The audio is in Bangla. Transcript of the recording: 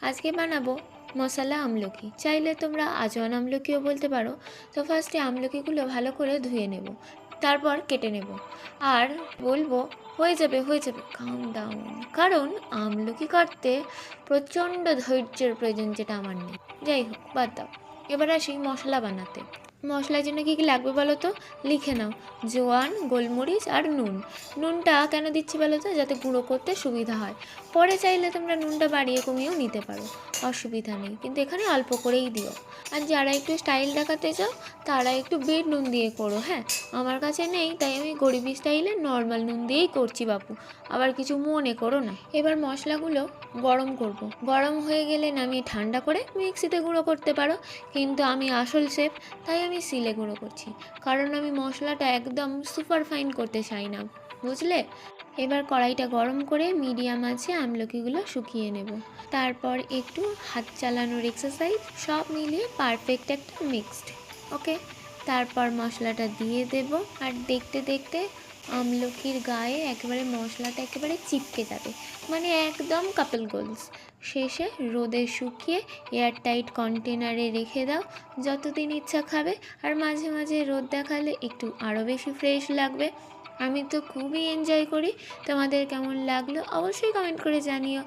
আজকে বানাবো মশলা আমলকি। চাইলে তোমরা আজওয়ান আমলকিও বলতে পারো। তো ফার্স্টে আমলকিগুলো ভালো করে ধুয়ে নেব, তারপর কেটে নেব। আর বলবো হয়ে যাবে কাম ডাউন, কারণ আমলকি কাটতে প্রচণ্ড ধৈর্যের প্রয়োজন, যেটা আমার নেই। যাই হোক, বাদ দাও। এবার আসি মশলা বানাতে। মশলার জন্য কী কী লাগবে বলো তো? লিখে নাও। জোয়ান, গোলমরিচ আর নুন। নুনটা কেন দিচ্ছি বলো তো? যাতে গুঁড়ো করতে সুবিধা হয়। পরে চাইলে তোমরা নুনটা বাড়িয়ে কমিয়েও নিতে পারো, অসুবিধা নেই, কিন্তু এখানে অল্প করেই দিও। আর যারা একটু স্টাইল দেখাতে চাও তারা একটু বিট নুন দিয়ে করো। হ্যাঁ, আমার কাছে নেই, তাই আমি গরিবি স্টাইলে নর্মাল নুন দিয়েই করছি বাপু, আবার কিছু মনে করো না। এবার মশলাগুলো গরম করব। গরম হয়ে গেলে নামিয়ে ঠান্ডা করে মিক্সিতে গুঁড়ো করতে পারো, কিন্তু আমি আসল শেফ, তাই আমি সিলে গুঁড়ো করছি, কারণ আমি মশলাটা একদম সুপার ফাইন করতে চাই না, বুঝলে? এবার কড়াইটা গরম করে মিডিয়াম আছে আমলকিগুলো শুকিয়ে নেব। তারপর একটু হাত চালানোর এক্সারসাইজ, সব মিলিয়ে পারফেক্ট একটা মিক্সড। ওকে, তারপর মশলাটা দিয়ে দেব, আর দেখতে দেখতে আমলকির গায়ে একেবারে মশলাটা একেবারে চিপকে যাবে, মানে একদম কাপল গোলস। শেষে রোদে শুকিয়ে এয়ারটাইট কন্টেনারে রেখে দাও, যতদিন ইচ্ছা খাবে। আর মাঝে মাঝে রোদ দেখালে একটু আরও বেশি ফ্রেশ লাগবে। আমি তো খুবই এনজয় করি। তোমাদের কেমন লাগলো অবশ্যই কমেন্ট করে জানিও।